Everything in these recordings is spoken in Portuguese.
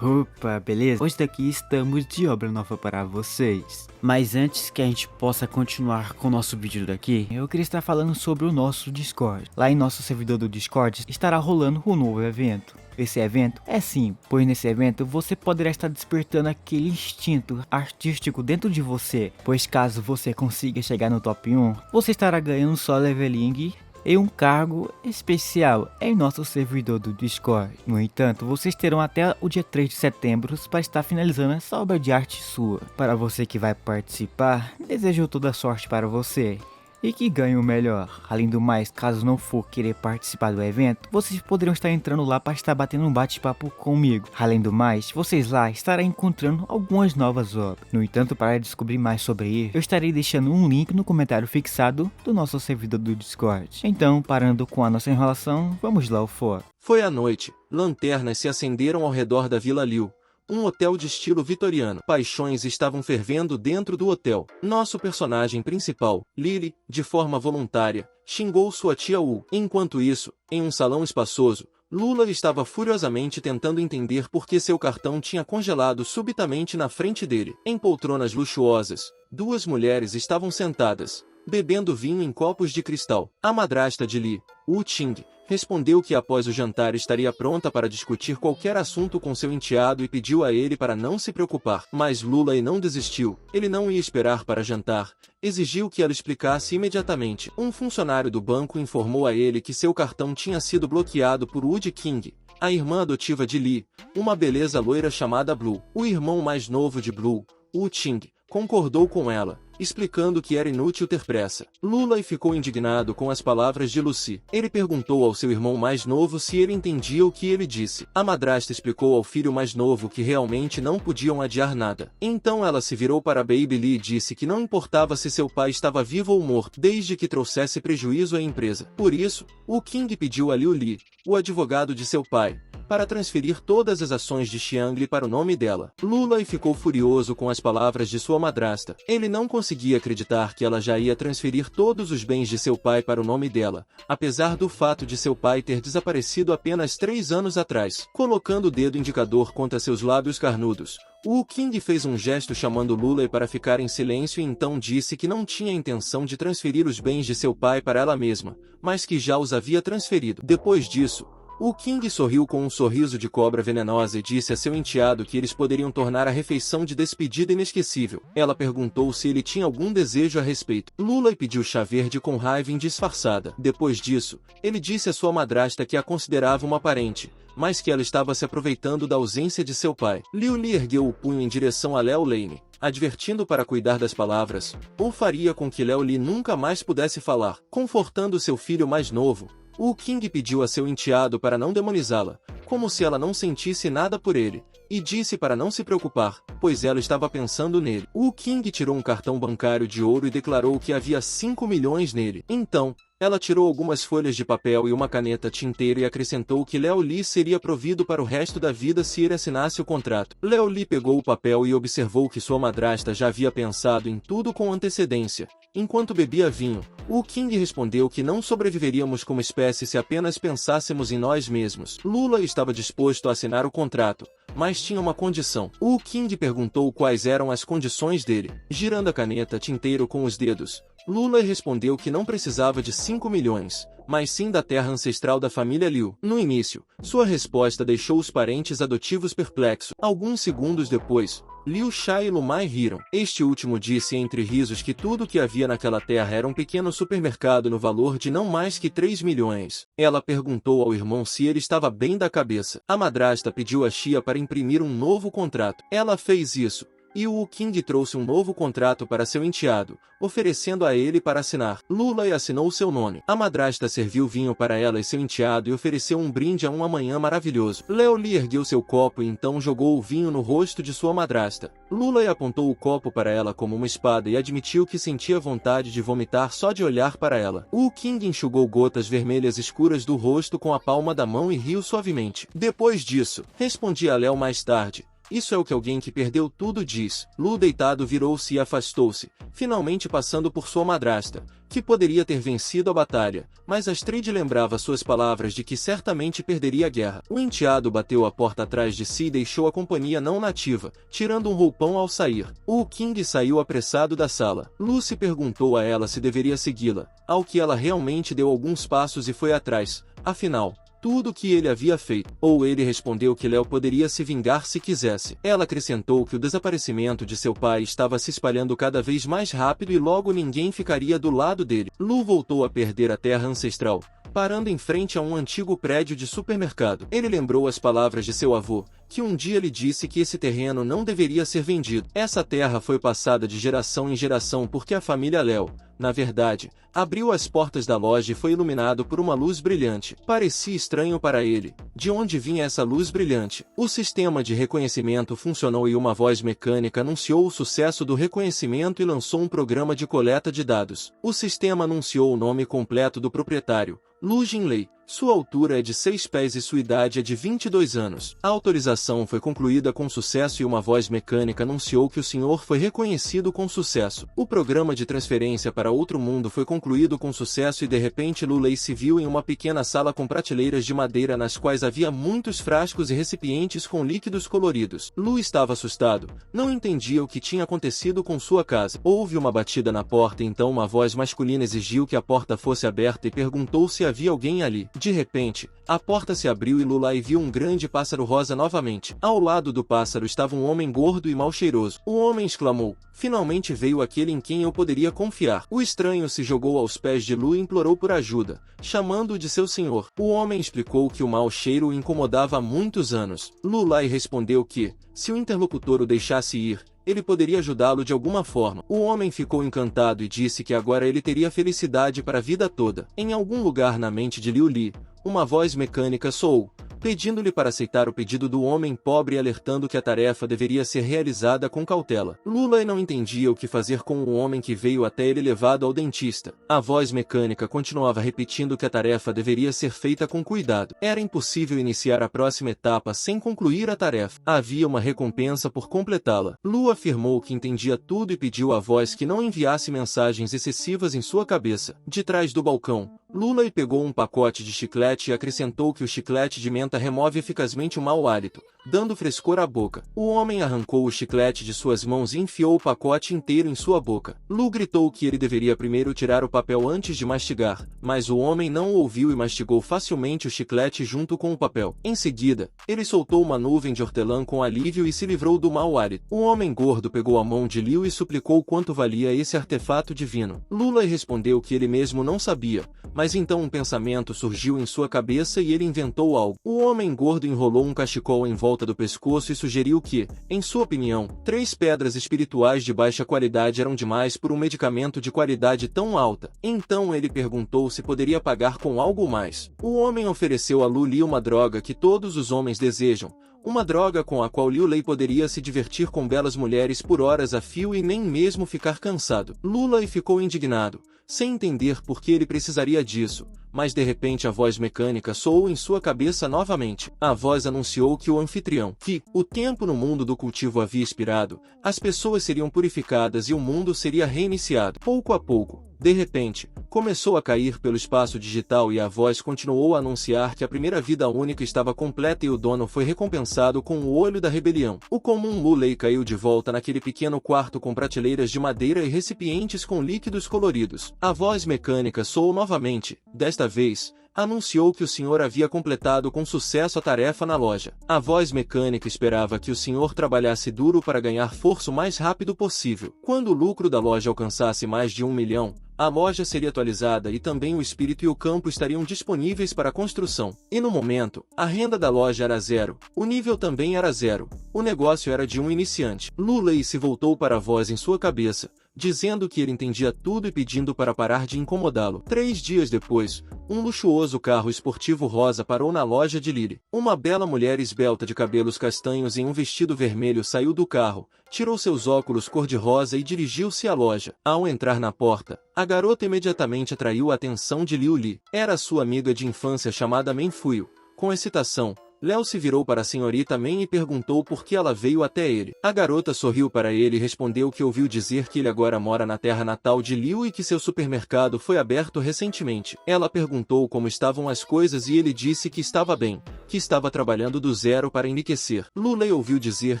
Opa, beleza? Hoje daqui estamos de obra nova para vocês. Mas antes que a gente possa continuar com o nosso vídeo daqui, eu queria estar falando sobre o nosso Discord. Lá em nosso servidor do Discord estará rolando um novo evento. Esse evento é sim, pois nesse evento você poderá estar despertando aquele instinto artístico dentro de você. Pois caso você consiga chegar no top 1, você estará ganhando só leveling e um cargo especial em nosso servidor do Discord. No entanto, vocês terão até o dia 3 de setembro para estar finalizando essa obra de arte sua. Para você que vai participar, desejo toda sorte para você e que ganhe o melhor. Além do mais, caso não for querer participar do evento, vocês poderão estar entrando lá para estar batendo um bate-papo comigo. Além do mais, vocês lá estarão encontrando algumas novas obras. No entanto, para descobrir mais sobre isso, eu estarei deixando um link no comentário fixado do nosso servidor do Discord. Então, parando com a nossa enrolação, vamos lá ao foco. Foi à noite, lanternas se acenderam ao redor da Vila Liu. Um hotel de estilo vitoriano. Paixões estavam fervendo dentro do hotel. Nosso personagem principal, Lily, de forma voluntária, xingou sua tia Wu. Enquanto isso, em um salão espaçoso, Lula estava furiosamente tentando entender por que seu cartão tinha congelado subitamente na frente dele. Em poltronas luxuosas, duas mulheres estavam sentadas, bebendo vinho em copos de cristal. A madrasta de Li, Wu Ting, respondeu que após o jantar estaria pronta para discutir qualquer assunto com seu enteado e pediu a ele para não se preocupar. Mas Lula não desistiu. Ele não ia esperar para jantar. Exigiu que ela explicasse imediatamente. Um funcionário do banco informou a ele que seu cartão tinha sido bloqueado por Wood King, a irmã adotiva de Lee, uma beleza loira chamada Blue. O irmão mais novo de Blue, Wu Ting, concordou com ela, explicando que era inútil ter pressa. Lula ficou indignado com as palavras de Lucy. Ele perguntou ao seu irmão mais novo se ele entendia o que ele disse. A madrasta explicou ao filho mais novo que realmente não podiam adiar nada. Então ela se virou para Baby Lee e disse que não importava se seu pai estava vivo ou morto, desde que trouxesse prejuízo à empresa. Por isso, o King pediu a Liu Li, o advogado de seu pai, para transferir todas as ações de Xiangli para o nome dela. Lula ficou furioso com as palavras de sua madrasta. Ele não conseguia acreditar que ela já ia transferir todos os bens de seu pai para o nome dela, apesar do fato de seu pai ter desaparecido apenas 3 anos atrás. Colocando o dedo indicador contra seus lábios carnudos, Wu King fez um gesto chamando Lula para ficar em silêncio e então disse que não tinha intenção de transferir os bens de seu pai para ela mesma, mas que já os havia transferido. Depois disso, o King sorriu com um sorriso de cobra venenosa e disse a seu enteado que eles poderiam tornar a refeição de despedida inesquecível. Ela perguntou se ele tinha algum desejo a respeito. Lula pediu chá verde com raiva disfarçada. Depois disso, ele disse a sua madrasta que a considerava uma parente, mas que ela estava se aproveitando da ausência de seu pai. Liu Li ergueu o punho em direção a Léo Lane, advertindo para cuidar das palavras, ou faria com que Léo Li nunca mais pudesse falar. Confortando seu filho mais novo, o King pediu a seu enteado para não demonizá-la, como se ela não sentisse nada por ele, e disse para não se preocupar, pois ela estava pensando nele. O King tirou um cartão bancário de ouro e declarou que havia 5 milhões nele. Então, ela tirou algumas folhas de papel e uma caneta tinteira e acrescentou que Léo Li seria provido para o resto da vida se ele assinasse o contrato. Léo Li pegou o papel e observou que sua madrasta já havia pensado em tudo com antecedência. Enquanto bebia vinho, o King respondeu que não sobreviveríamos como espécie se apenas pensássemos em nós mesmos. Lula estava disposto a assinar o contrato, mas tinha uma condição. O King perguntou quais eram as condições dele. Girando a caneta tinteiro com os dedos, Lula respondeu que não precisava de 5 milhões, mas sim da terra ancestral da família Liu. No início, sua resposta deixou os parentes adotivos perplexos. Alguns segundos depois, Liu Sha e Lumai riram. Este último disse entre risos que tudo o que havia naquela terra era um pequeno supermercado no valor de não mais que 3 milhões. Ela perguntou ao irmão se ele estava bem da cabeça. A madrasta pediu a Xia para imprimir um novo contrato. Ela fez isso, e o King trouxe um novo contrato para seu enteado, oferecendo a ele para assinar. Lula assinou seu nome. A madrasta serviu vinho para ela e seu enteado e ofereceu um brinde a um amanhã maravilhoso. Léo Li ergueu seu copo e então jogou o vinho no rosto de sua madrasta. Lula apontou o copo para ela como uma espada e admitiu que sentia vontade de vomitar só de olhar para ela. O King enxugou gotas vermelhas escuras do rosto com a palma da mão e riu suavemente. Depois disso, respondi a Léo mais tarde, Isso é o que alguém que perdeu tudo diz. Lu, deitado, virou-se e afastou-se, finalmente passando por sua madrasta, que poderia ter vencido a batalha, mas Astrid lembrava suas palavras de que certamente perderia a guerra. O enteado bateu a porta atrás de si e deixou a companhia não nativa, tirando um roupão ao sair. O King saiu apressado da sala. Lucy perguntou a ela se deveria segui-la, ao que ela realmente deu alguns passos e foi atrás, afinal, tudo o que ele havia feito. Ou ele respondeu que Léo poderia se vingar se quisesse. Ela acrescentou que o desaparecimento de seu pai estava se espalhando cada vez mais rápido e logo ninguém ficaria do lado dele. Lu voltou a perder a terra ancestral, parando em frente a um antigo prédio de supermercado. Ele lembrou as palavras de seu avô, que um dia lhe disse que esse terreno não deveria ser vendido. Essa terra foi passada de geração em geração porque a família Léo, na verdade, abriu as portas da loja e foi iluminado por uma luz brilhante. Parecia estranho para ele. De onde vinha essa luz brilhante? O sistema de reconhecimento funcionou e uma voz mecânica anunciou o sucesso do reconhecimento e lançou um programa de coleta de dados. O sistema anunciou o nome completo do proprietário, Lu Jinlei. Sua altura é de 6 pés e sua idade é de 22 anos. A autorização foi concluída com sucesso e uma voz mecânica anunciou que o senhor foi reconhecido com sucesso. O programa de transferência para outro mundo foi concluído com sucesso e de repente Lu Lei se viu em uma pequena sala com prateleiras de madeira nas quais havia muitos frascos e recipientes com líquidos coloridos. Lu estava assustado, não entendia o que tinha acontecido com sua casa. Houve uma batida na porta e então uma voz masculina exigiu que a porta fosse aberta e perguntou se havia alguém ali. De repente, a porta se abriu e Lu Lei viu um grande pássaro rosa novamente. Ao lado do pássaro estava um homem gordo e mal cheiroso. O homem exclamou: "Finalmente veio aquele em quem eu poderia confiar." O estranho se jogou aos pés de Lu e implorou por ajuda, chamando-o de seu senhor. O homem explicou que o mau cheiro o incomodava há muitos anos. Lu Lei respondeu que, se o interlocutor o deixasse ir, ele poderia ajudá-lo de alguma forma. O homem ficou encantado e disse que agora ele teria felicidade para a vida toda. Em algum lugar na mente de Liu Li, uma voz mecânica soou, pedindo-lhe para aceitar o pedido do homem pobre e alertando que a tarefa deveria ser realizada com cautela. Lu Lei não entendia o que fazer com o homem que veio até ele levado ao dentista. A voz mecânica continuava repetindo que a tarefa deveria ser feita com cuidado. Era impossível iniciar a próxima etapa sem concluir a tarefa. Havia uma recompensa por completá-la. Lu afirmou que entendia tudo e pediu à voz que não enviasse mensagens excessivas em sua cabeça. De trás do balcão, Lu Lei pegou um pacote de chiclete e acrescentou que o chiclete de menta remove eficazmente o mau hálito, dando frescor à boca. O homem arrancou o chiclete de suas mãos e enfiou o pacote inteiro em sua boca. Lu gritou que ele deveria primeiro tirar o papel antes de mastigar, mas o homem não o ouviu e mastigou facilmente o chiclete junto com o papel. Em seguida, ele soltou uma nuvem de hortelã com alívio e se livrou do mau hálito. O homem gordo pegou a mão de Liu e suplicou quanto valia esse artefato divino. Lu Lei respondeu que ele mesmo não sabia, mas então um pensamento surgiu em sua cabeça e ele inventou algo. O homem gordo enrolou um cachecol em volta do pescoço e sugeriu que, em sua opinião, 3 pedras espirituais de baixa qualidade eram demais por um medicamento de qualidade tão alta. Então ele perguntou se poderia pagar com algo mais. O homem ofereceu a Lu Li uma droga que todos os homens desejam, uma droga com a qual Liu Lei poderia se divertir com belas mulheres por horas a fio e nem mesmo ficar cansado. Lu Lei ficou indignado, sem entender por que ele precisaria disso, mas de repente a voz mecânica soou em sua cabeça novamente. A voz anunciou que o anfitrião, que o tempo no mundo do cultivo havia expirado, as pessoas seriam purificadas e o mundo seria reiniciado. Pouco a pouco, de repente, começou a cair pelo espaço digital e a voz continuou a anunciar que a primeira vida única estava completa e o dono foi recompensado com o olho da rebelião. O comum Lu Lei caiu de volta naquele pequeno quarto com prateleiras de madeira e recipientes com líquidos coloridos. A voz mecânica soou novamente, desta vez, anunciou que o senhor havia completado com sucesso a tarefa na loja. A voz mecânica esperava que o senhor trabalhasse duro para ganhar força o mais rápido possível. Quando o lucro da loja alcançasse mais de 1 milhão, a loja seria atualizada e também o espírito e o campo estariam disponíveis para construção. E no momento, a renda da loja era 0, o nível também era 0, o negócio era de um iniciante. Lu Lei se voltou para a voz em sua cabeça, dizendo que ele entendia tudo e pedindo para parar de incomodá-lo. 3 dias depois, um luxuoso carro esportivo rosa parou na loja de Lily. Uma bela mulher esbelta de cabelos castanhos em um vestido vermelho saiu do carro, tirou seus óculos cor-de-rosa e dirigiu-se à loja. Ao entrar na porta, a garota imediatamente atraiu a atenção de Liu Li. Era sua amiga de infância chamada Men Fuyo. Com excitação, Léo se virou para a senhorita Men e perguntou por que ela veio até ele. A garota sorriu para ele e respondeu que ouviu dizer que ele agora mora na terra natal de Liu e que seu supermercado foi aberto recentemente. Ela perguntou como estavam as coisas e ele disse que estava bem, que estava trabalhando do zero para enriquecer. Lulei ouviu dizer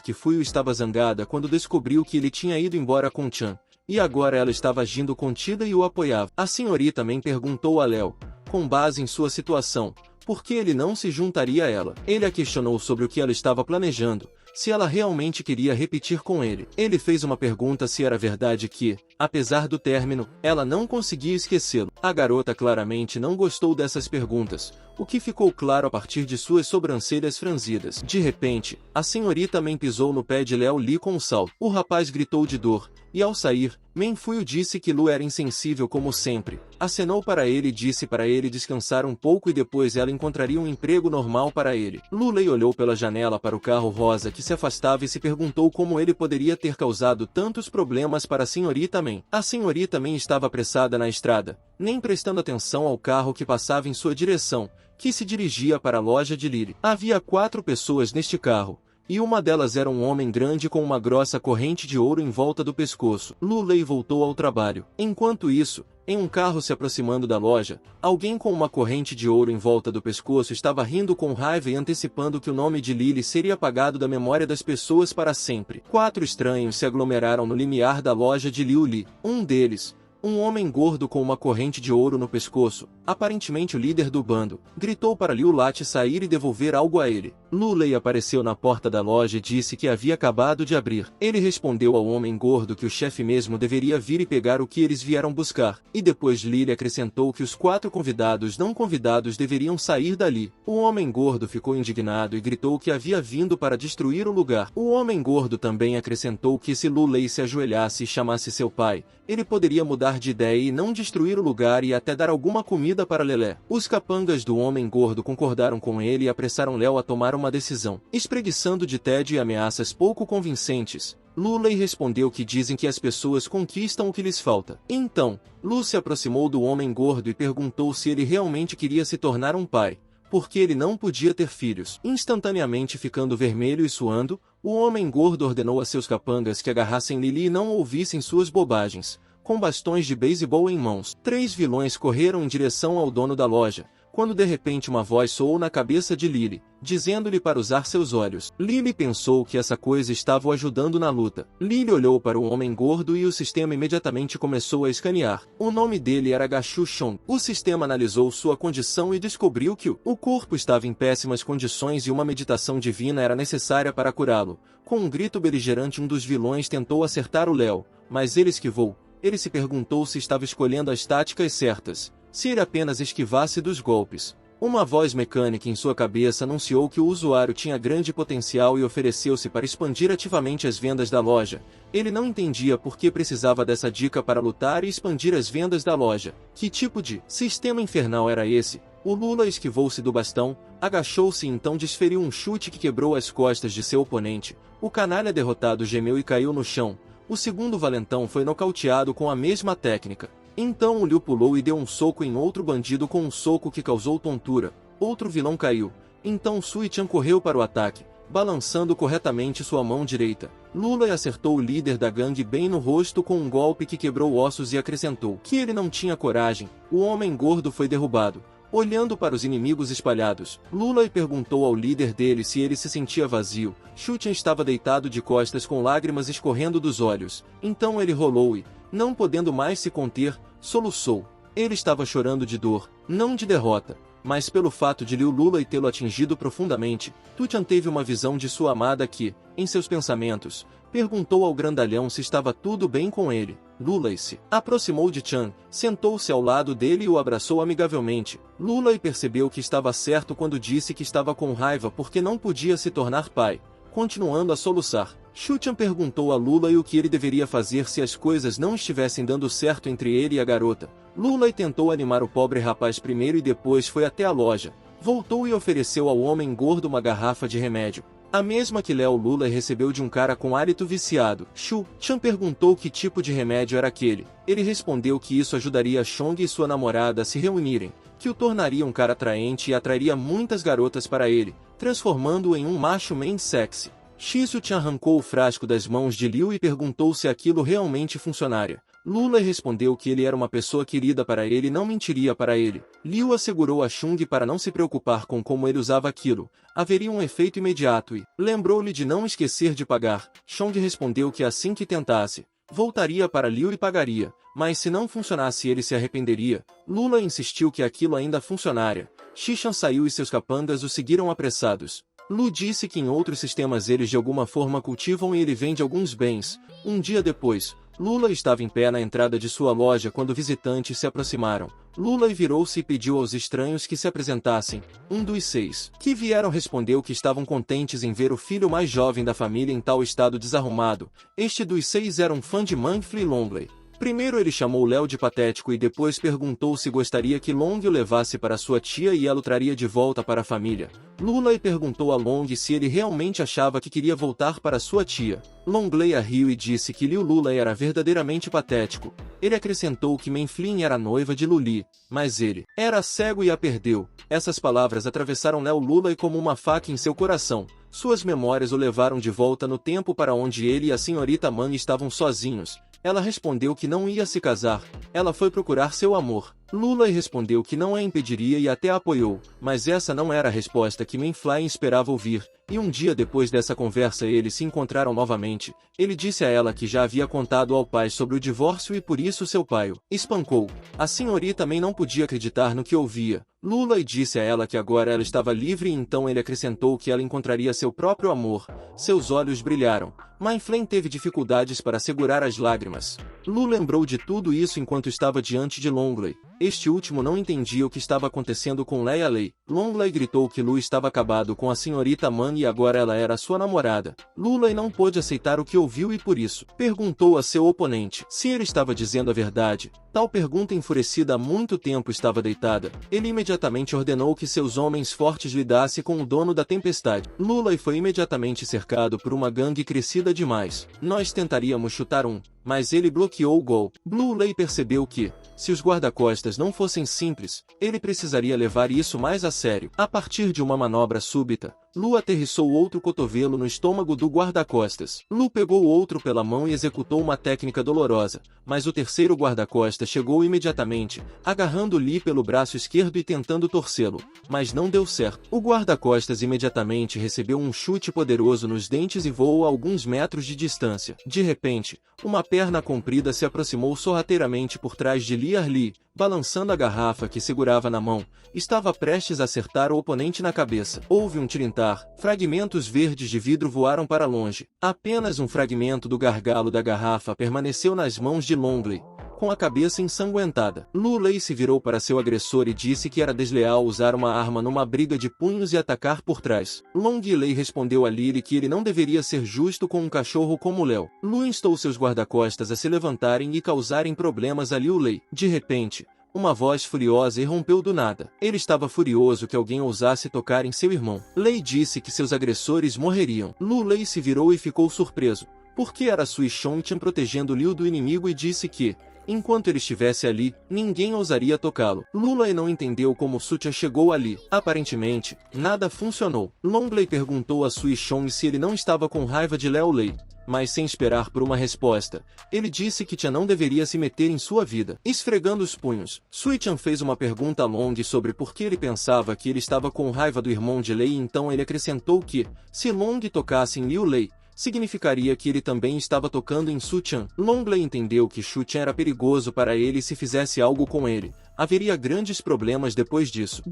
que Fuyu estava zangada quando descobriu que ele tinha ido embora com Chan, e agora ela estava agindo contida e o apoiava. A senhorita Men perguntou a Léo, com base em sua situação, por que ele não se juntaria a ela. Ele a questionou sobre o que ela estava planejando, se ela realmente queria repetir com ele. Ele fez uma pergunta se era verdade que, apesar do término, ela não conseguia esquecê-lo. A garota claramente não gostou dessas perguntas, o que ficou claro a partir de suas sobrancelhas franzidas. De repente, a senhorita Men pisou no pé de Léo Li com um salto. O rapaz gritou de dor, e ao sair, Men Fuyu disse que Lu era insensível como sempre. Acenou para ele e disse para ele descansar um pouco e depois ela encontraria um emprego normal para ele. Lu Lei olhou pela janela para o carro rosa que se afastava e se perguntou como ele poderia ter causado tantos problemas para a senhorita Men. A senhorita Men estava apressada na estrada, nem prestando atenção ao carro que passava em sua direção, que se dirigia para a loja de Lily. Havia 4 pessoas neste carro, e uma delas era um homem grande com uma grossa corrente de ouro em volta do pescoço. Lu Lei voltou ao trabalho. Enquanto isso, em um carro se aproximando da loja, alguém com uma corrente de ouro em volta do pescoço estava rindo com raiva e antecipando que o nome de Lily seria apagado da memória das pessoas para sempre. 4 estranhos se aglomeraram no limiar da loja de Liu Li. Um deles, um homem gordo com uma corrente de ouro no pescoço, aparentemente o líder do bando, gritou para Liu Lat sair e devolver algo a ele. Lu Lei apareceu na porta da loja e disse que havia acabado de abrir. Ele respondeu ao homem gordo que o chefe mesmo deveria vir e pegar o que eles vieram buscar, e depois Lily acrescentou que os 4 convidados não convidados deveriam sair dali. O homem gordo ficou indignado e gritou que havia vindo para destruir o lugar. O homem gordo também acrescentou que se Lu Lei se ajoelhasse e chamasse seu pai, ele poderia mudar de ideia e não destruir o lugar e até dar alguma comida para Lelé. Os capangas do homem gordo concordaram com ele e apressaram Léo a tomar uma decisão. Espreguiçando de tédio e ameaças pouco convincentes, Lu Lei respondeu que dizem que as pessoas conquistam o que lhes falta. Então, Lu se aproximou do homem gordo e perguntou se ele realmente queria se tornar um pai, porque ele não podia ter filhos. Instantaneamente ficando vermelho e suando, o homem gordo ordenou a seus capangas que agarrassem Lily e não ouvissem suas bobagens, com bastões de beisebol em mãos. 3 vilões correram em direção ao dono da loja, quando de repente uma voz soou na cabeça de Lily, dizendo-lhe para usar seus olhos. Lily pensou que essa coisa estava o ajudando na luta. Lily olhou para o homem gordo e o sistema imediatamente começou a escanear. O nome dele era Gachu Shong. O sistema analisou sua condição e descobriu que o corpo estava em péssimas condições e uma meditação divina era necessária para curá-lo. Com um grito beligerante, um dos vilões tentou acertar o Léo, mas ele esquivou. Ele se perguntou se estava escolhendo as táticas certas, se ele apenas esquivasse dos golpes. Uma voz mecânica em sua cabeça anunciou que o usuário tinha grande potencial e ofereceu-se para expandir ativamente as vendas da loja. Ele não entendia por que precisava dessa dica para lutar e expandir as vendas da loja. Que tipo de sistema infernal era esse? O Lula esquivou-se do bastão, agachou-se e então desferiu um chute que quebrou as costas de seu oponente. O canalha derrotado gemeu e caiu no chão. O segundo valentão foi nocauteado com a mesma técnica. Então o Liu pulou e deu um soco em outro bandido com um soco que causou tontura. Outro vilão caiu. Então Sui Chan correu para o ataque, balançando corretamente sua mão direita. Lula acertou o líder da gangue bem no rosto com um golpe que quebrou ossos e acrescentou que ele não tinha coragem. O homem gordo foi derrubado. Olhando para os inimigos espalhados, Lula perguntou ao líder dele se ele se sentia vazio. Shu Chan estava deitado de costas com lágrimas escorrendo dos olhos. Então ele rolou e, não podendo mais se conter, soluçou. Ele estava chorando de dor, não de derrota, mas pelo fato de Liu Lula tê-lo atingido profundamente. Tu Chan teve uma visão de sua amada que, em seus pensamentos, perguntou ao grandalhão se estava tudo bem com ele. Lula se aproximou de Chan, sentou-se ao lado dele e o abraçou amigavelmente. Lula percebeu que estava certo quando disse que estava com raiva porque não podia se tornar pai, continuando a soluçar. Shu Chan perguntou a Lula o que ele deveria fazer se as coisas não estivessem dando certo entre ele e a garota. Lula tentou animar o pobre rapaz primeiro e depois foi até a loja. Voltou e ofereceu ao homem gordo uma garrafa de remédio, a mesma que Léo Lula recebeu de um cara com hálito viciado. Shu Chan perguntou que tipo de remédio era aquele. Ele respondeu que isso ajudaria Chong e sua namorada a se reunirem, que o tornaria um cara atraente e atrairia muitas garotas para ele. transformando-o em um macho man sexy. Xixiu arrancou o frasco das mãos de Liu e perguntou se aquilo realmente funcionaria. Lulai respondeu que ele era uma pessoa querida para ele e não mentiria para ele. Liu assegurou a Chung para não se preocupar com como ele usava aquilo. Haveria um efeito imediato e lembrou-lhe de não esquecer de pagar. Chung respondeu que assim que tentasse, voltaria para Liu e pagaria, mas se não funcionasse ele se arrependeria. Lulai insistiu que aquilo ainda funcionaria. Xishan saiu e seus capangas o seguiram apressados. Lu disse que em outros sistemas eles de alguma forma cultivam e ele vende alguns bens. Um dia depois, Lula estava em pé na entrada de sua loja quando visitantes se aproximaram. Lula virou-se e pediu aos estranhos que se apresentassem. Um dos 6 que vieram respondeu que estavam contentes em ver o filho mais jovem da família em tal estado desarrumado. Este dos 6 era um fã de Manfly Longley. Primeiro ele chamou Léo de patético e depois perguntou se gostaria que Long o levasse para sua tia e ela o traria de volta para a família. Lula perguntou a Long se ele realmente achava que queria voltar para sua tia. Longley riu e disse que Liu Lula era verdadeiramente patético. Ele acrescentou que Manflin era noiva de Luli, mas ele era cego e a perdeu. Essas palavras atravessaram Léo Lula como uma faca em seu coração. Suas memórias o levaram de volta no tempo para onde ele e a senhorita Man estavam sozinhos. Ela respondeu que não ia se casar. Ela foi procurar seu amor. Lula respondeu que não a impediria e até a apoiou, mas essa não era a resposta que Manfly esperava ouvir. E um dia depois dessa conversa eles se encontraram novamente. Ele disse a ela que já havia contado ao pai sobre o divórcio e por isso seu pai o espancou. A senhorita também não podia acreditar no que ouvia. Lula disse a ela que agora ela estava livre e então ele acrescentou que ela encontraria seu próprio amor. Seus olhos brilharam. Manfly teve dificuldades para segurar as lágrimas. Lu lembrou de tudo isso enquanto estava diante de Longley. Este último não entendia o que estava acontecendo com Leia Lei. Longley gritou que Lu estava acabado com a senhorita Man e agora ela era sua namorada. Lula não pôde aceitar o que ouviu e por isso perguntou a seu oponente se ele estava dizendo a verdade. Tal pergunta enfurecida há muito tempo estava deitada. Ele imediatamente ordenou que seus homens fortes lidassem com o dono da tempestade. Lula foi imediatamente cercado por uma gangue crescida demais. Nós tentaríamos chutar mas ele bloqueou o gol. Blue Lei percebeu que, se os guarda-costas não fossem simples, ele precisaria levar isso mais a sério. A partir de uma manobra súbita, Lu aterrissou outro cotovelo no estômago do guarda-costas. Lu pegou o outro pela mão e executou uma técnica dolorosa, mas o terceiro guarda-costas chegou imediatamente, agarrando Lee pelo braço esquerdo e tentando torcê-lo, mas não deu certo. O guarda-costas imediatamente recebeu um chute poderoso nos dentes e voou a alguns metros de distância. De repente, uma perna comprida se aproximou sorrateiramente por trás de Lee, balançando a garrafa que segurava na mão. Estava prestes a acertar o oponente na cabeça. Houve um tilintar. Fragmentos verdes de vidro voaram para longe. Apenas um fragmento do gargalo da garrafa permaneceu nas mãos de Longley, com a cabeça ensanguentada. Lu Lei se virou para seu agressor e disse que era desleal usar uma arma numa briga de punhos e atacar por trás. Long Lei respondeu a Lily que ele não deveria ser justo com um cachorro como Léo. Lu instou seus guarda-costas a se levantarem e causarem problemas a Liu Lei. De repente, uma voz furiosa irrompeu do nada. Ele estava furioso que alguém ousasse tocar em seu irmão. Lei disse que seus agressores morreriam. Lu Lei se virou e ficou surpreso, porque era Sui Chongqian protegendo Liu do inimigo e disse que, enquanto ele estivesse ali, ninguém ousaria tocá-lo. Lula não entendeu como Sutia chegou ali. Aparentemente, nada funcionou. Longley perguntou a Sui Chong se ele não estava com raiva de Léo Lei, mas sem esperar por uma resposta, ele disse que Tia não deveria se meter em sua vida. Esfregando os punhos, Sui Chan fez uma pergunta a Long sobre por que ele pensava que ele estava com raiva do irmão de Lei e então ele acrescentou que, se Long tocasse em Liu Lei, significaria que ele também estava tocando em Su Chan. Longley entendeu que Shu Chan era perigoso para ele e se fizesse algo com ele, haveria grandes problemas depois disso.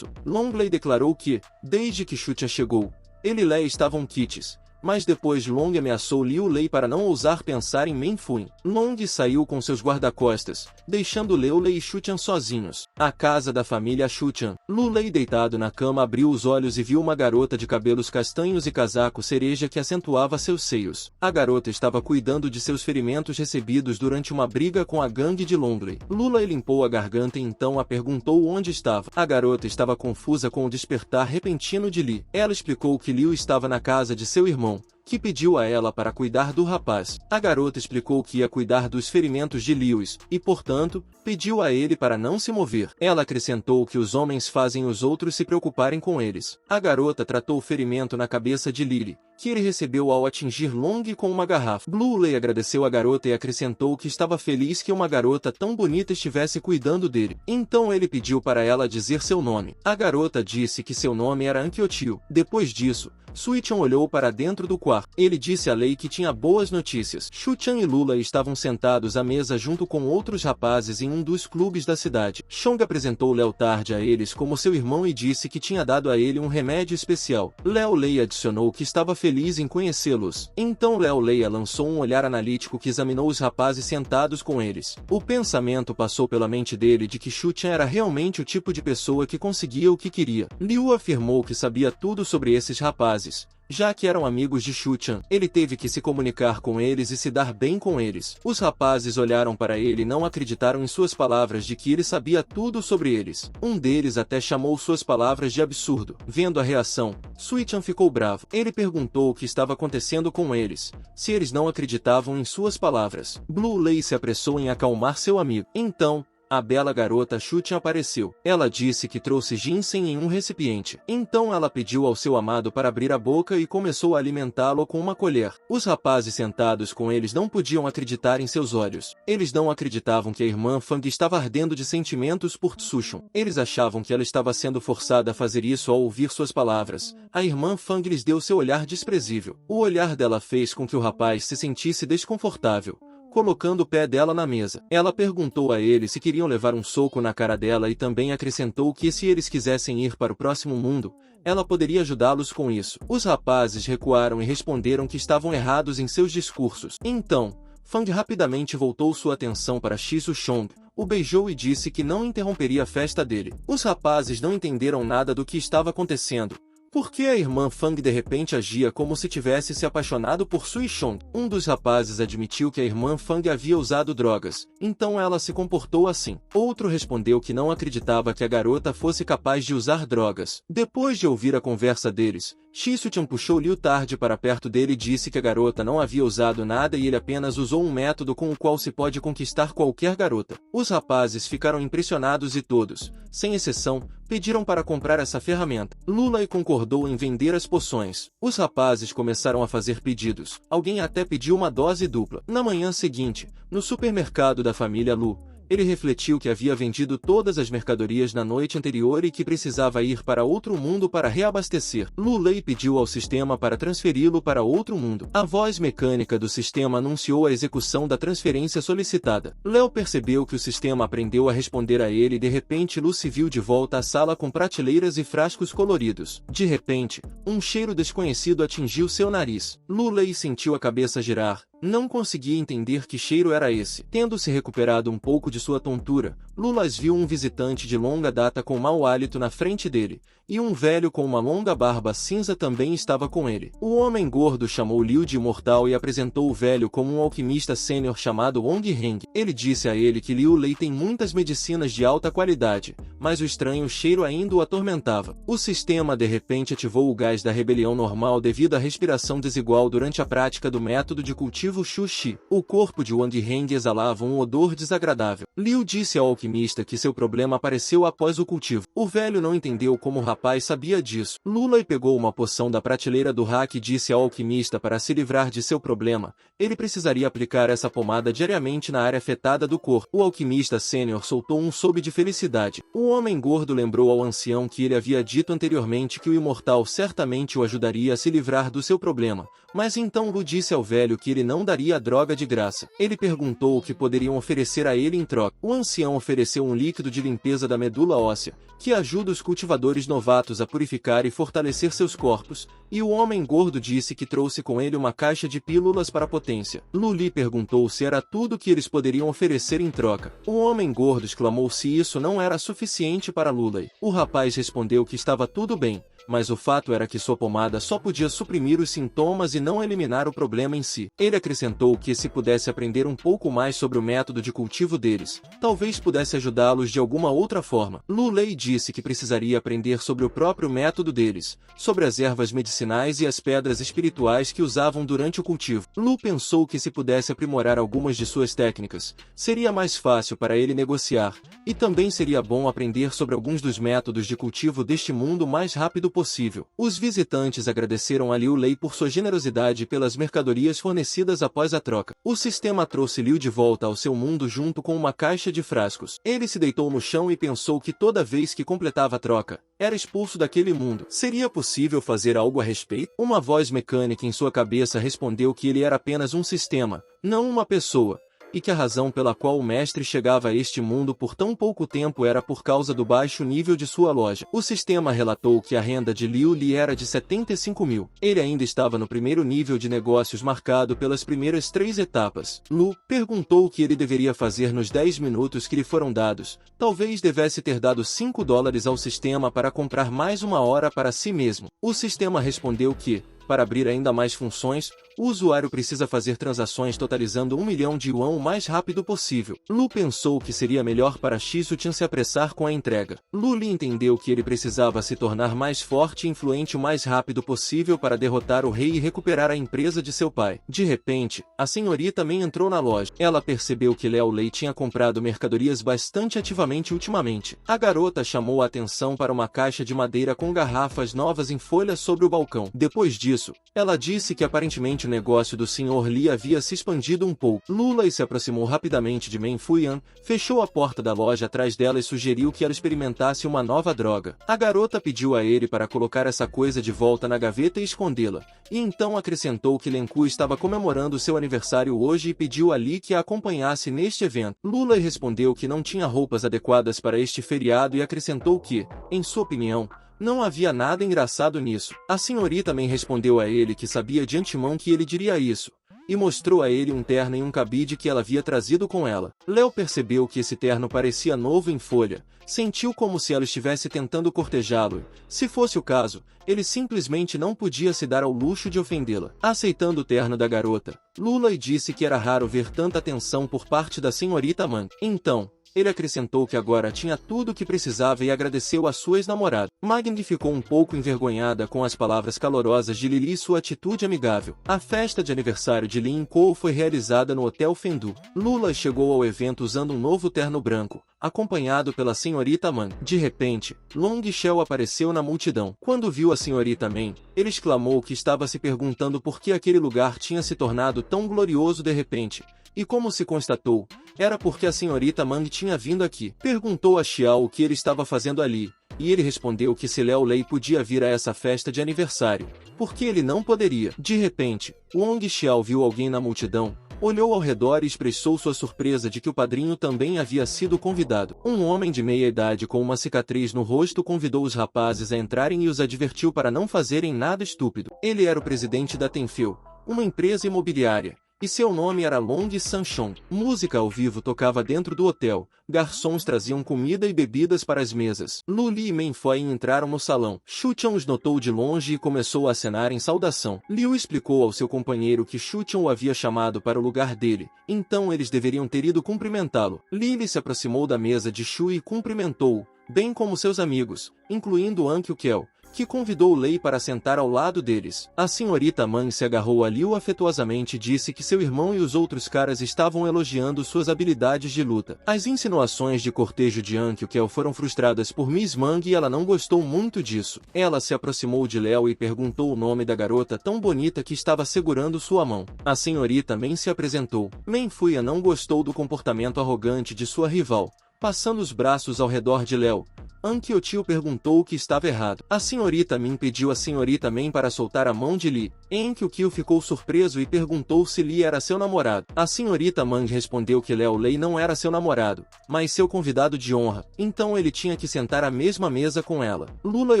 Longley declarou que, desde que Shu Chan chegou, ele e Lei estavam quites. Mas depois Long ameaçou Liu Lei para não ousar pensar em Manfly. Long saiu com seus guarda-costas, deixando Liu Lei e Shu Chan sozinhos. A casa da família Shu Chan. Lu Lei deitado na cama abriu os olhos e viu uma garota de cabelos castanhos e casaco cereja que acentuava seus seios. A garota estava cuidando de seus ferimentos recebidos durante uma briga com a gangue de Longley. Lula limpou a garganta e então a perguntou onde estava. A garota estava confusa com o despertar repentino de Li. Ela explicou que Liu estava na casa de seu irmão, que pediu a ela para cuidar do rapaz. A garota explicou que ia cuidar dos ferimentos de Lewis, e portanto, pediu a ele para não se mover. Ela acrescentou que os homens fazem os outros se preocuparem com eles. A garota tratou o ferimento na cabeça de Lily, que ele recebeu ao atingir Long com uma garrafa. Blueley agradeceu a garota e acrescentou que estava feliz que uma garota tão bonita estivesse cuidando dele. Então ele pediu para ela dizer seu nome. A garota disse que seu nome era Ankyotiu. Depois disso, Sui-chan olhou para dentro do quarto. Ele disse a Lei que tinha boas notícias. Shu-chan e Lula estavam sentados à mesa junto com outros rapazes em um dos clubes da cidade. Chong apresentou Leotard a eles como seu irmão e disse que tinha dado a ele um remédio especial. Léo Lei adicionou que estava feliz em conhecê-los. Então Léo Leia lançou um olhar analítico que examinou os rapazes sentados com eles. O pensamento passou pela mente dele de que Shu-chan era realmente o tipo de pessoa que conseguia o que queria. Liu afirmou que sabia tudo sobre esses rapazes. Já que eram amigos de Shu-chan, ele teve que se comunicar com eles e se dar bem com eles. Os rapazes olharam para ele e não acreditaram em suas palavras de que ele sabia tudo sobre eles. Um deles até chamou suas palavras de absurdo. Vendo a reação, Sui-chan ficou bravo. Ele perguntou o que estava acontecendo com eles, se eles não acreditavam em suas palavras. Blueley se apressou em acalmar seu amigo. Então, a bela garota Shu-chan apareceu. Ela disse que trouxe ginseng em um recipiente. Então ela pediu ao seu amado para abrir a boca e começou a alimentá-lo com uma colher. Os rapazes sentados com eles não podiam acreditar em seus olhos. Eles não acreditavam que a irmã Fang estava ardendo de sentimentos por Tsushun. Eles achavam que ela estava sendo forçada a fazer isso ao ouvir suas palavras. A irmã Fang lhes deu seu olhar desprezível. O olhar dela fez com que o rapaz se sentisse desconfortável, colocando o pé dela na mesa. Ela perguntou a ele se queriam levar um soco na cara dela e também acrescentou que se eles quisessem ir para o próximo mundo, ela poderia ajudá-los com isso. Os rapazes recuaram e responderam que estavam errados em seus discursos. Então, Fang rapidamente voltou sua atenção para Shisu Chong, o beijou e disse que não interromperia a festa dele. Os rapazes não entenderam nada do que estava acontecendo. Por que a irmã Fang de repente agia como se tivesse se apaixonado por Sui Chong? Um dos rapazes admitiu que a irmã Fang havia usado drogas, então ela se comportou assim. Outro respondeu que não acreditava que a garota fosse capaz de usar drogas. Depois de ouvir a conversa deles, Shisu-chan puxou Leotard para perto dele e disse que a garota não havia usado nada e ele apenas usou um método com o qual se pode conquistar qualquer garota. Os rapazes ficaram impressionados e todos, sem exceção, pediram para comprar essa ferramenta. Lula concordou em vender as poções. Os rapazes começaram a fazer pedidos. Alguém até pediu uma dose dupla. Na manhã seguinte, no supermercado da família Lu, ele refletiu que havia vendido todas as mercadorias na noite anterior e que precisava ir para outro mundo para reabastecer. Lu Lei pediu ao sistema para transferi-lo para outro mundo. A voz mecânica do sistema anunciou a execução da transferência solicitada. Léo percebeu que o sistema aprendeu a responder a ele e de repente Lu se viu de volta à sala com prateleiras e frascos coloridos. De repente, um cheiro desconhecido atingiu seu nariz. Lu Lei sentiu a cabeça girar. Não conseguia entender que cheiro era esse. Tendo se recuperado um pouco de sua tontura, Lulas viu um visitante de longa data com mau hálito na frente dele, e um velho com uma longa barba cinza também estava com ele. O homem gordo chamou Liu de imortal e apresentou o velho como um alquimista sênior chamado Wong Heng. Ele disse a ele que Liu Lei tem muitas medicinas de alta qualidade, mas o estranho cheiro ainda o atormentava. O sistema de repente ativou o gás da rebelião normal devido à respiração desigual durante a prática do método de cultivo Shu-Shi. O corpo de Wang Heng exalava um odor desagradável. Liu disse ao alquimista que seu problema apareceu após o cultivo. O velho não entendeu como o rapaz sabia disso. Lula pegou uma poção da prateleira do hack e disse ao alquimista para se livrar de seu problema, ele precisaria aplicar essa pomada diariamente na área afetada do corpo. O alquimista sênior soltou um sobe de felicidade. O homem gordo lembrou ao ancião que ele havia dito anteriormente que o imortal certamente o ajudaria a se livrar do seu problema, mas então Lu disse ao velho que ele não daria a droga de graça. Ele perguntou o que poderiam oferecer a ele em troca. O ancião ofereceu um líquido de limpeza da medula óssea, que ajuda os cultivadores novatos a purificar e fortalecer seus corpos, e o homem gordo disse que trouxe com ele uma caixa de pílulas para potência. Lu Li perguntou se era tudo que eles poderiam oferecer em troca. O homem gordo exclamou se isso não era suficiente para Lulay. O rapaz respondeu que estava tudo bem, mas o fato era que sua pomada só podia suprimir os sintomas e não eliminar o problema em si. Ele acrescentou que se pudesse aprender um pouco mais sobre o método de cultivo deles, talvez pudesse ajudá-los de alguma outra forma. Lu Lei disse que precisaria aprender sobre o próprio método deles, sobre as ervas medicinais e as pedras espirituais que usavam durante o cultivo. Lu pensou que se pudesse aprimorar algumas de suas técnicas, seria mais fácil para ele negociar, e também seria bom aprender sobre alguns dos métodos de cultivo deste mundo o mais rápido possível. Os visitantes agradeceram a Liu Lei por sua generosidade pelas mercadorias fornecidas após a troca. O sistema trouxe Liu de volta ao seu mundo junto com uma caixa de frascos. Ele se deitou no chão e pensou que toda vez que completava a troca, era expulso daquele mundo. Seria possível fazer algo a respeito? Uma voz mecânica em sua cabeça respondeu que ele era apenas um sistema, não uma pessoa, e que a razão pela qual o mestre chegava a este mundo por tão pouco tempo era por causa do baixo nível de sua loja. O sistema relatou que a renda de Liu Li era de 75 mil. Ele ainda estava no primeiro nível de negócios marcado pelas primeiras 3 etapas. Lu perguntou o que ele deveria fazer nos 10 minutos que lhe foram dados. Talvez devesse ter dado $5 ao sistema para comprar mais uma hora para si mesmo. O sistema respondeu que, para abrir ainda mais funções, o usuário precisa fazer transações totalizando 1 milhão de yuan o mais rápido possível. Lu pensou que seria melhor para Xizutian se apressar com a entrega. Lu Li entendeu que ele precisava se tornar mais forte e influente o mais rápido possível para derrotar o rei e recuperar a empresa de seu pai. De repente, a senhorita também entrou na loja. Ela percebeu que Liu Lei tinha comprado mercadorias bastante ativamente ultimamente. A garota chamou a atenção para uma caixa de madeira com garrafas novas em folha sobre o balcão. Depois disso, ela disse que aparentemente o negócio do Sr. Li havia se expandido um pouco. Lula se aproximou rapidamente de Meng Fuyan, fechou a porta da loja atrás dela e sugeriu que ela experimentasse uma nova droga. A garota pediu a ele para colocar essa coisa de volta na gaveta e escondê-la, e então acrescentou que Lenku estava comemorando seu aniversário hoje e pediu a Li que a acompanhasse neste evento. Lula respondeu que não tinha roupas adequadas para este feriado e acrescentou que, em sua opinião, não havia nada engraçado nisso. A senhorita também respondeu a ele que sabia de antemão que ele diria isso, e mostrou a ele um terno e um cabide que ela havia trazido com ela. Léo percebeu que esse terno parecia novo em folha, sentiu como se ela estivesse tentando cortejá-lo. Se fosse o caso, ele simplesmente não podia se dar ao luxo de ofendê-la. Aceitando o terno da garota, Lula disse que era raro ver tanta atenção por parte da senhorita Mang. Então, ele acrescentou que agora tinha tudo o que precisava e agradeceu a sua ex-namorada. Magni ficou um pouco envergonhada com as palavras calorosas de Lili e sua atitude amigável. A festa de aniversário de Lin Kou foi realizada no Hotel Fendu. Lula chegou ao evento usando um novo terno branco, acompanhado pela senhorita Man. De repente, Long Shell apareceu na multidão. Quando viu a senhorita Man, ele exclamou que estava se perguntando por que aquele lugar tinha se tornado tão glorioso de repente. E como se constatou, era porque a senhorita Mang tinha vindo aqui. Perguntou a Xiao o que ele estava fazendo ali, e ele respondeu que se Liu Lei podia vir a essa festa de aniversário, porque ele não poderia. De repente, Wang Xiao viu alguém na multidão, olhou ao redor e expressou sua surpresa de que o padrinho também havia sido convidado. Um homem de meia idade com uma cicatriz no rosto convidou os rapazes a entrarem e os advertiu para não fazerem nada estúpido. Ele era o presidente da Tenfil, uma empresa imobiliária, e seu nome era Long Sanchong. Música ao vivo tocava dentro do hotel, garçons traziam comida e bebidas para as mesas. Lu Li e Men Foi entraram no salão. Shu Qian os notou de longe e começou a acenar em saudação. Liu explicou ao seu companheiro que Shu Qian o havia chamado para o lugar dele, então eles deveriam ter ido cumprimentá-lo. Li se aproximou da mesa de Shu e cumprimentou-o, bem como seus amigos, incluindo An Qiuqiao, que convidou Lei para sentar ao lado deles. A senhorita Man se agarrou a Liu afetuosamente e disse que seu irmão e os outros caras estavam elogiando suas habilidades de luta. As insinuações de cortejo de An Qiuqiao foram frustradas por Miss Mang e ela não gostou muito disso. Ela se aproximou de Léo e perguntou o nome da garota tão bonita que estava segurando sua mão. A senhorita também se apresentou. Men Fuya não gostou do comportamento arrogante de sua rival, passando os braços ao redor de Léo. An Qiuqiao perguntou o que estava errado. A senhorita Min pediu a senhorita Men para soltar a mão de Li, Em que o Kyo ficou surpreso e perguntou se Lee era seu namorado. A senhorita Mang respondeu que Liu Lei não era seu namorado, mas seu convidado de honra, então ele tinha que sentar à mesma mesa com ela. Lulai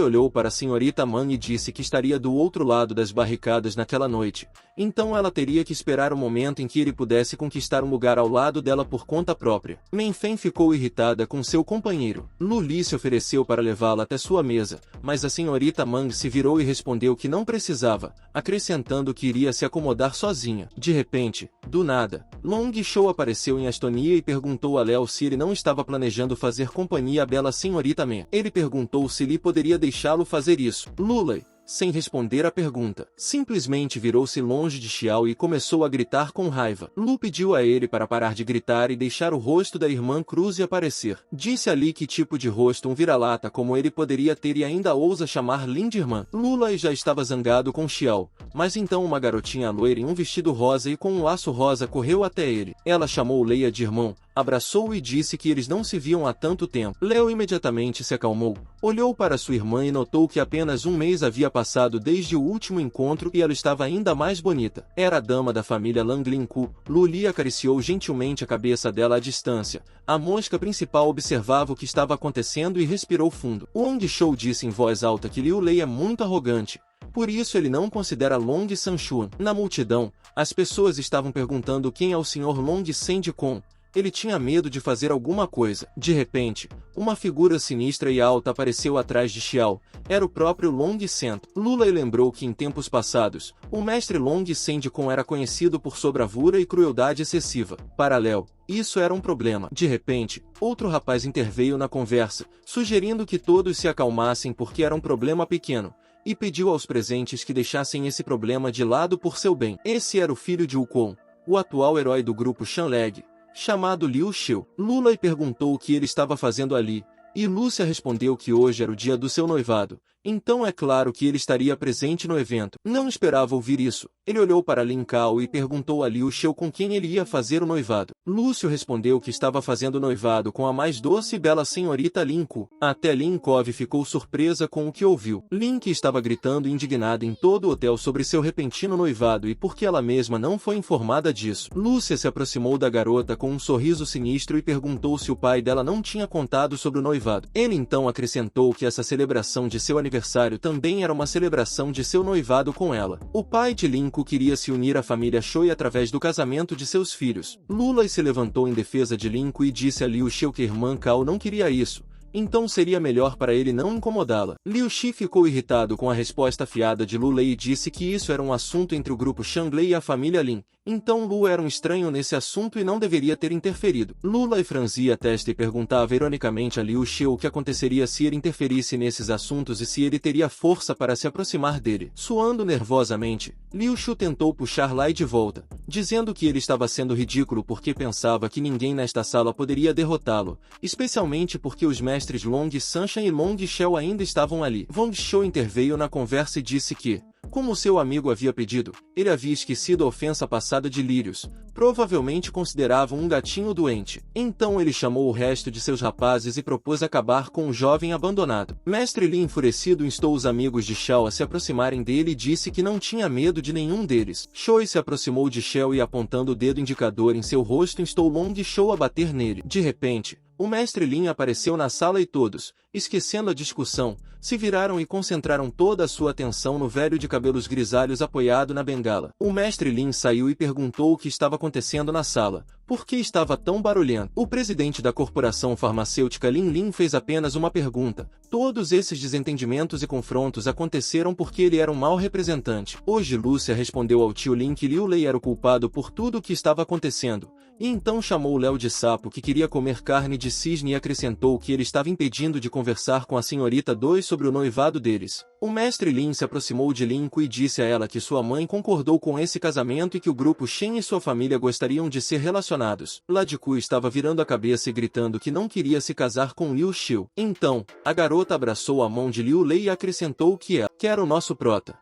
olhou para a senhorita Mang e disse que estaria do outro lado das barricadas naquela noite, então ela teria que esperar o momento em que ele pudesse conquistar um lugar ao lado dela por conta própria. Menfen ficou irritada com seu companheiro. Lu Li se ofereceu para levá-la até sua mesa, mas a senhorita Mang se virou e respondeu que não precisava, acrescentando que iria se acomodar sozinha. De repente, do nada, Long Shou apareceu em Astonia e perguntou a Léo se ele não estava planejando fazer companhia à bela senhorita Men. Ele perguntou se Li poderia deixá-lo fazer isso. Lulai, sem responder à pergunta, simplesmente virou-se longe de Xiao e começou a gritar com raiva. Lu pediu a ele para parar de gritar e deixar o rosto da irmã Cruz aparecer. Disse a Li que tipo de rosto um vira-lata como ele poderia ter e ainda ousa chamar Lin de irmã. Lulai já estava zangado com Xiao, mas então uma garotinha loira em um vestido rosa e com um laço rosa correu até ele. Ela chamou Leia de irmão, abraçou-o e disse que eles não se viam há tanto tempo. Léo imediatamente se acalmou, olhou para sua irmã e notou que apenas um mês havia passado desde o último encontro e ela estava ainda mais bonita. Era a dama da família Langlinku. Lu Li acariciou gentilmente a cabeça dela à distância. A mosca principal observava o que estava acontecendo e respirou fundo. Long Shou disse em voz alta que Liu Lei é muito arrogante. Por isso ele não considera Long Sanchuan. Na multidão, as pessoas estavam perguntando quem é o Sr. Long Sendikon. Ele tinha medo de fazer alguma coisa. De repente, uma figura sinistra e alta apareceu atrás de Xiao. Era o próprio Long Sento. Lulai lembrou que em tempos passados, o mestre Long Sendikon era conhecido por sua bravura e crueldade excessiva. Para Léo, isso era um problema. De repente, outro rapaz interveio na conversa, sugerindo que todos se acalmassem porque era um problema pequeno, e pediu aos presentes que deixassem esse problema de lado por seu bem. Esse era o filho de Wukong, o atual herói do grupo Shanleg, chamado Liu Xiu. Lulai perguntou o que ele estava fazendo ali, e Lúcia respondeu que hoje era o dia do seu noivado, então é claro que ele estaria presente no evento. Não esperava ouvir isso. Ele olhou para Lin Kao e perguntou a Liu Xiu com quem ele ia fazer o noivado. Lúcio respondeu que estava fazendo o noivado com a mais doce e bela senhorita Lin Ku. Até Lin Kov ficou surpresa com o que ouviu. Lin que estava gritando indignada em todo o hotel sobre seu repentino noivado e porque ela mesma não foi informada disso. Lúcia se aproximou da garota com um sorriso sinistro e perguntou se o pai dela não tinha contado sobre o noivado. Ele então acrescentou que essa celebração de seu aniversário também era uma celebração de seu noivado com ela. O pai de Lin Ku queria se unir à família Shui através do casamento de seus filhos. Lulai se levantou em defesa de Lin Ku e disse a Liu Xiu que a irmã Kao não queria isso, então seria melhor para ele não incomodá-la. Liu Xi ficou irritado com a resposta afiada de Lu Lei e disse que isso era um assunto entre o grupo Shanglei e a família Lin. Então Lu era um estranho nesse assunto e não deveria ter interferido. Lulai franzia a testa e perguntava ironicamente a Liu Xi o que aconteceria se ele interferisse nesses assuntos e se ele teria força para se aproximar dele. Suando nervosamente, Liu Xu tentou puxar Lai de volta, dizendo que ele estava sendo ridículo porque pensava que ninguém nesta sala poderia derrotá-lo, especialmente porque os mestres Long Sanshan e Long Shell ainda estavam ali. Wang Shou interveio na conversa e disse que, como seu amigo havia pedido, ele havia esquecido a ofensa passada de Lírios, provavelmente considerava um gatinho doente. Então ele chamou o resto de seus rapazes e propôs acabar com o jovem abandonado. Mestre Li enfurecido instou os amigos de Xiao a se aproximarem dele e disse que não tinha medo de nenhum deles. Shui se aproximou de Xiao e apontando o dedo indicador em seu rosto instou Long Shou a bater nele. De repente, o mestre Lin apareceu na sala e todos, esquecendo a discussão, se viraram e concentraram toda a sua atenção no velho de cabelos grisalhos apoiado na bengala. O mestre Lin saiu e perguntou o que estava acontecendo na sala. Por que estava tão barulhento? O presidente da corporação farmacêutica Lin Lin fez apenas uma pergunta. Todos esses desentendimentos e confrontos aconteceram porque ele era um mau representante. Hoje Lúcia respondeu ao tio Lin que Liu Lei era o culpado por tudo o que estava acontecendo. E então chamou o Léo de sapo que queria comer carne de cisne e acrescentou que ele estava impedindo de conversar com a senhorita Doi sobre o noivado deles. O mestre Lin se aproximou de Lin Ku e disse a ela que sua mãe concordou com esse casamento e que o grupo Shen e sua família gostariam de ser relacionados. Ladiku estava virando a cabeça e gritando que não queria se casar com Liu Xiu. Então, a garota abraçou a mão de Liu Lei e acrescentou que ela quer o nosso prota.